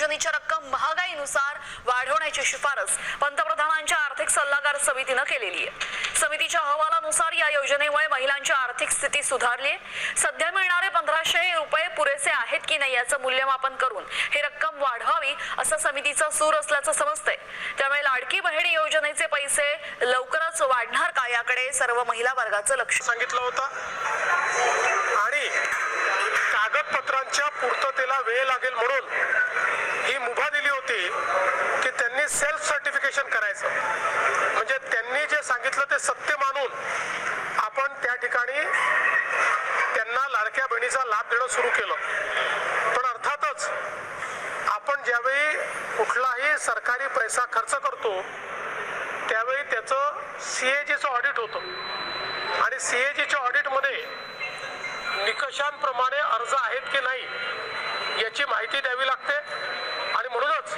योजनेची रक्कम महागाईनुसार वाढवण्याची शिफारस पंतप्रधानांच्या आर्थिक सल्लागार समितीने केलेली आहे। समितीच्या अहवालानुसार या योजनेमुळे महिलांची आर्थिक स्थिती सुधारली आहे। सध्या मिळणारे 1500 रुपये पुरेसे आहेत की नाही याचं मूल्यमापन करून ही रक्कम वाढवावी असं समितीचा सूर असल्याचं समजतंय। त्यामुळे लाडकी बहीण योजनेचे पैसे लवकरच वाढणार का याकडे सर्व महिला वर्गाचं लक्ष सांगितलं होतं आणि कागदपत्रांच्या पूर्ततेला वेळ लागेल म्हणून ही मुभा दिली होती की त्यांनी सेल्फ सर्टिफिकेशन करायचं, म्हणजे त्यांनी जे सांगितलं ते सत्य मानून आपण त्या ठिकाणी त्यांना लाडक्या बहिणीचा लाभ देणं सुरू केलं। पण अर्थातच आपण ज्यावेळी कुठलाही सरकारी पैसा खर्च करतो त्यावेळी त्याचं सीएजीचं ऑडिट होतं आणि सीएजीच्या ऑडिटमध्ये निकषांप्रमाणे अर्ज आहेत की नाही याची माहिती द्यावी लागते आणि म्हणूनच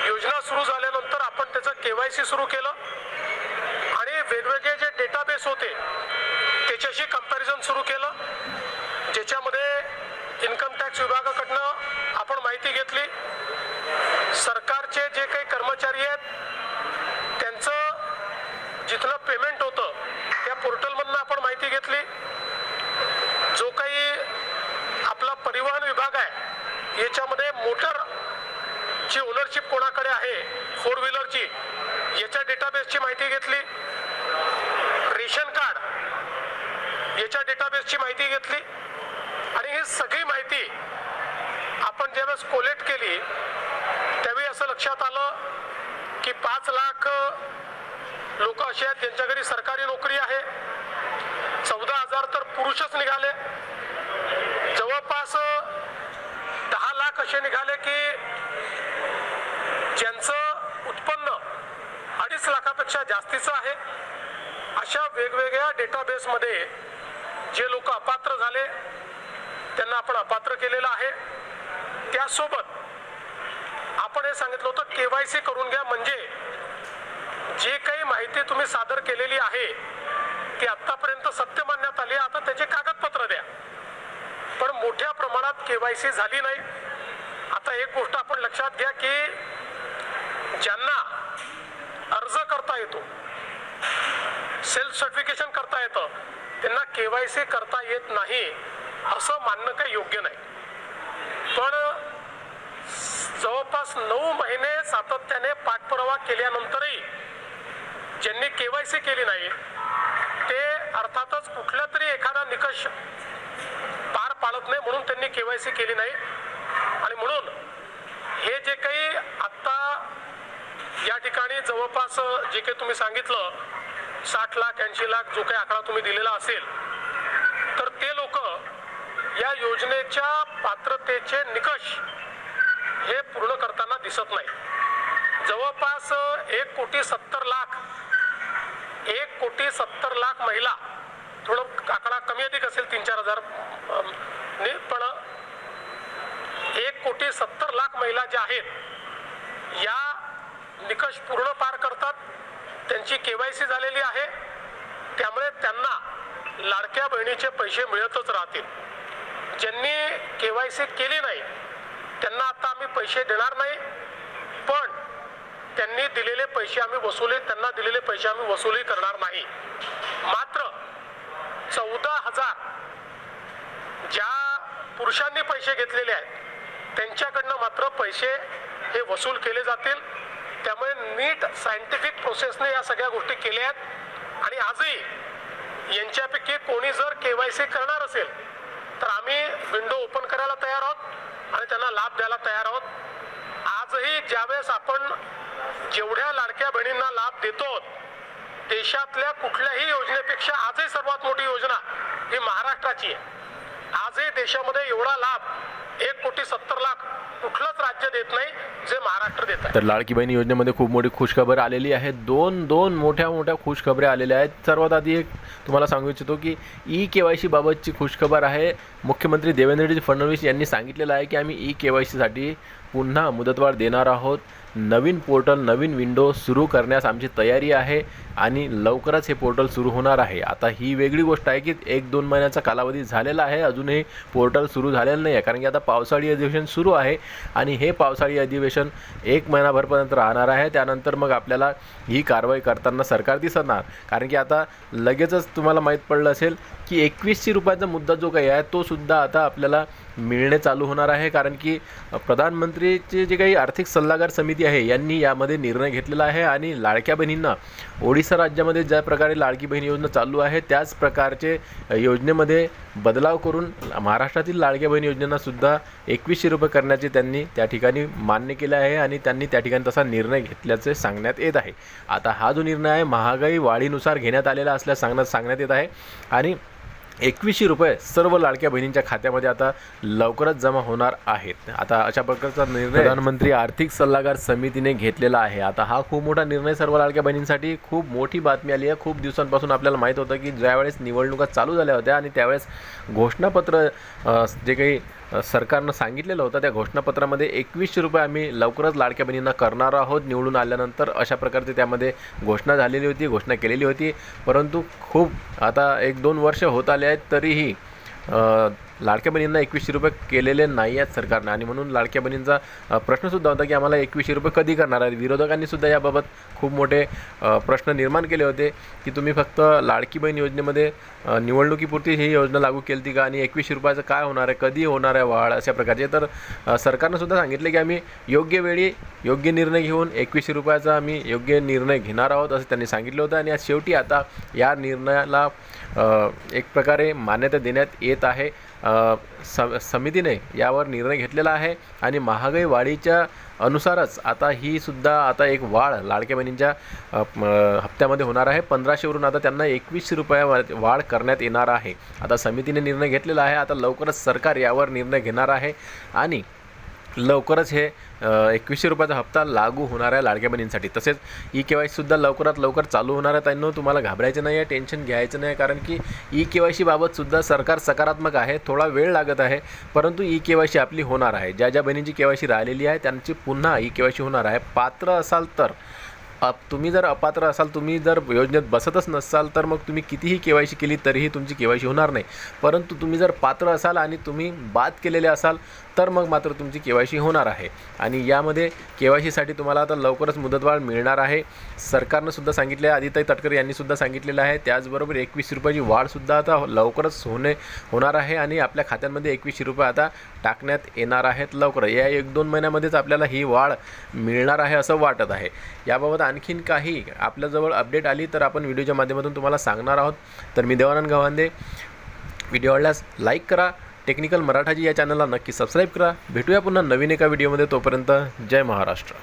योजना सुरू झाल्यानंतर आपण त्याचं केवायसी सुरू केलं आणि वेगवेगळे जे डेटाबेस होते त्याच्याशी कंपॅरिझन सुरू केलं, ज्याच्यामध्ये इन्कम टॅक्स विभागाकडनं आपण माहिती घेतली, सरकारचे जे काही कर्मचारी आहेत त्यांचं जिथलं पेमेंट होतं त्या पोर्टलमधनं आपण माहिती घेतली, जो काही आपला परिवहन विभाग आहे याच्यामध्ये मोटर ची ओनरशिप कोणाकडे आहे 4 व्हीलरची याच्या डेटाबेसची माहिती घेतली, रेशन कार्ड याच्या डेटाबेसची माहिती घेतली आणि ही सगळी माहिती आपण ज्यावेळेस कोलेक्ट केली त्यावेळी असं लक्षात आलं की 5 लाख लोक असे आहेत ज्यांच्या घरी सरकारी नोकरी आहे, 14,000 तर पुरुषच निघाले, जवळपास 10 लाख असे निघाले की ज्यांचं उत्पन्न 2.5 लाखापेक्षा जास्तीचं आहे। अशा वेगवेगळ्या डेटाबेसमध्ये जे लोक अपात्र झाले त्यांना आपण अपात्र केलेलं आहे। त्यासोबत आपण हे सांगितलं होतं केवायसी करून घ्या, म्हणजे जे काही माहिती तुम्ही सादर केलेली आहे ती आतापर्यंत सत्य मानण्यात आली, आता त्याचे कागदपत्र द्या, पण मोठ्या प्रमाणात केवायसी झाली नाही। आता एक गोष्ट आपण लक्षात घ्या की ज्यांना अर्ज करता येतो, सेल्फ सर्टिफिकेशन करता येतं, त्यांना केवायसी करता येत नाही असं मानणं काही योग्य नाही। पण जवळपास 9 महिने सातत्याने पाठपुरावा केल्यानंतरही ज्यांनी केवायसी केली नाही ते अर्थातच कुठला तरी एखादा निकष पार पाडत नाही म्हणून त्यांनी केवायसी केली नाही। आणि म्हणून हे जे काही आता या ठिकाणी जवळपास जे काही तुम्ही सांगितलं 60 लाख 80 लाख जो काही आकडा तुम्ही दिलेला असेल तर ते लोक या योजनेच्या पात्रतेचे निकष हे पूर्ण करताना दिसत नाही। जवळपास 1,70,00,000 महिला, थोडं आकडा कमी अधिक असेल 3-4 हजार पण 1,70,00,000 महिला ज्या आहेत या निकष पूर्ण पार करतात, त्यांची केवायसी झालेली आहे, त्यामुळे त्यांना लाडक्या बहिणीचे पैसे मिळतच राहतील। ज्यांनी केवायसी केली नाही त्यांना आता आम्ही पैसे देणार नाही, पण त्यांनी दिलेले पैसे आम्ही वसुली करणार नाही। मात्र 14,000 ज्या पुरुषांनी पैसे घेतलेले आहेत त्यांच्याकडनं मात्र पैसे हे वसूल केले जातील। त्यामुळे नीट सायंटिफिक प्रोसेसने या सगळ्या गोष्टी केल्या आहेत आणि आजही यांच्यापैकी कोणी जर केवायसी करणार असेल तर आम्ही विंडो ओपन करायला तयार आहोत आणि त्यांना लाभ द्यायला तयार आहोत। आजही ज्यावेळेस आपण जेवढ्या लाडक्या बहिणींना लाभ देतो देशातल्या कुठल्याही योजनेपेक्षा आजही सर्वात मोठी योजना ही महाराष्ट्राची आहे। आजही देशामध्ये एवढा लाभ 1,70,00,000 कुठलंच राज्य देत नाही जे महाराष्ट्र देत आहे। तर लाडकी बहीण योजनेमध्ये खूप मोठी खुशखबर आलेली आहे। दोन मोठ्या खुशखबऱ्या आलेल्या आहेत। सर्वात आधी एक तुम्हाला सांगू इच्छितो की ई-केवायसी बाबतची खुशखबर आहे। मुख्यमंत्री देवेंद्रजी फडणवीस यांनी सांगितलेलं आहे की आम्ही ई-केवायसीसाठी पुन्हा मुदतवाढ देणार आहोत। नवीन पोर्टल नवीन विंडो सुरू करण्यास आमची तयारी आहे आणि लवकरच हे पोर्टल सुरू होणार आहे। आता ही वेगळी गोष्ट आहे की 1-2 महिन्याचा कालावधी झालेला आहे, अजूनही पोर्टल सुरू झालेलं नाही आहे, कारण की आता पावसाळी अधिवेशन सुरू आहे आणि हे हे पावसाळी अधिवेशन 1 महिनाभरपर्यंत राहणार आहे. त्यानंतर मग आपल्याला ही कारवाई करताना सरकार दिसणार, कारण की आता लगेचच तुम्हाला माहीत पडलं असेल की 2100 रुपयाचा मुद्दा जो काही आहे तो सुद्धा आता आपल्याला मिळणे चालू होणार आहे. कारण की प्रधानमंत्रीचे जे काही आर्थिक सल्लागार समिती आहे यांनी यामध्ये निर्णय घेतलेला आहे आणि लाडक्या बहिणींना ओडिशा राज्यामध्ये ज्या प्रकारे लाडकी बहीण योजना चालू आहे त्याच प्रकारचे योजनेमध्ये बदलाव करून महाराष्ट्रातील लाडक्या बहीण योजनेला सुद्धा 2100 रुपये करण्याचे त्यांनी त्या ठिकाणी मान्य केले आहे आणि त्यांनी त्या ठिकाणी तसा निर्णय घेतल्याचे सांगण्यात येत आहे. आता हा जो निर्णय आहे महागाई वाढीनुसार घेण्यात आलेला असल्यास सांगण्यात येत आहे आणि 2100 रुपये सर्व लाडक्या बहिणींच्या खात्यामध्ये आता लवकरच जमा होणार आहेत. आता अशा प्रकारचा निर्णय प्रधानमंत्री आर्थिक सल्लागार समितीने घेतलेला आहे. आता हा खूप मोठा निर्णय सर्व लाडक्या बहिणींसाठी खूप मोठी बातमी आली आहे. खूप दिवसांपासून आपल्याला माहीत होतं की ज्यावेळेस निवडणुका चालू झाल्या होत्या आणि त्यावेळेस घोषणापत्र जे काही सरकारनं सांगितलेलं होतं त्या घोषणापत्रामध्ये 2100 रुपये आम्ही लवकरच लाडक्या बहिणींना करणार आहोत निवडून आल्यानंतर, अशा प्रकारचे त्यामध्ये घोषणा झालेली होती, घोषणा केलेली होती. परंतु खूप आता 1-2 वर्ष होत आले आहेत तरीही लाडक्या बहिणींना 2100 रुपये केलेले नाही आहेत सरकारनं आणि म्हणून लाडक्या बहिणींचा प्रश्नसुद्धा होता की आम्हाला 2100 रुपये कधी करणार आहेत. विरोधकांनीसुद्धा याबाबत खूप मोठे प्रश्न निर्माण केले होते की तुम्ही फक्त लाडकी बहीण योजनेमध्ये निवडणुकीपुरती ही योजना लागू केली होती का आणि 2100 रुपयाचं काय होणार आहे, कधी होणार आहे वाढ, अशा प्रकारचे. तर सरकारनं सुद्धा सांगितले की आम्ही योग्य वेळी योग्य निर्णय घेऊन 2100 रुपयाचा आम्ही योग्य निर्णय घेणार आहोत असं त्यांनी सांगितलं होतं. आणि आज शेवटी आता या निर्णयाला एक प्रकारे मान्यता देण्यात येत आहे. समितीने यावर निर्णय घेतलेला आहे आणि महागाई वाढीच्या अनुसारच आता ही सुद्धा आता एक वाढ लाडक्या बहिणींच्या हप्त्यामध्ये होणार आहे. 1500 वरून आता त्यांना 2100 रुपया वाढ करण्यात येणार आहे. आता समितीने निर्णय घेतलेला आहे. आता लवकरच सरकार यावर निर्णय घेणार आहे आणि लवकरच हे 2100 रुपयाचा हप्ता लागू होणार आहे लाडक्या बहिणींसाठी. तसेच ई-KYC सुद्धा लवकरात लवकर चालू होणार आहे. त्यांना तुम्हाला घाबरायचं नाही आहे, टेन्शन घ्यायचं नाही, कारण की ई-KYC बाबत सुद्धा सरकार सकारात्मक आहे. थोडा वेळ लागत आहे परंतु ई-KYC आपली होणार आहे. ज्या ज्या बहिणींची KYC राहिलेली आहे त्यांची पुन्हा ई-KYC होणार आहे. पात्र असाल तर, तुम्ही जर अपात्र असाल, तुम्ही जर योजनेत बसतच नसाल तर मग तुम्ही कितीही KYC केली तरीही तुमची KYC होणार नाही. परंतु तुम्ही जर पात्र असाल आणि तुम्ही बाद केलेले असाल तर मग मात्र तुमची KYC होणार आहे. आणि यामध्ये KYCसाठी तुम्हाला आता लवकरच मुदतवाढ मिळणार आहे. सरकारनं सुद्धा सांगितले आहे, आदिताई तटकरे यांनी सुद्धा सांगितलेलं आहे. त्याचबरोबर 2100 रुपयाची वाढसुद्धा आता लवकरच होणार आहे आणि आपल्या खात्यांमध्ये 2100 रुपये आता टाकण्यात येणार आहेत लवकर. या 1-2 महिन्यामध्येच आपल्याला ही वाढ मिळणार आहे असं वाटत आहे. याबाबत आणखीन काही आपल्याजवळ अपडेट आली तर आपण व्हिडिओच्या माध्यमातून तुम्हाला सांगणार आहोत. तर मी देवानंद गव्हांदे. व्हिडिओ आवडल्यास लाईक करा, टेक्निकल मराठाजी या चॅनलला नक्की सबस्क्राईब करा. भेटूया पुन्हा नवीन एका व्हिडिओमध्ये. तोपर्यंत जय महाराष्ट्र.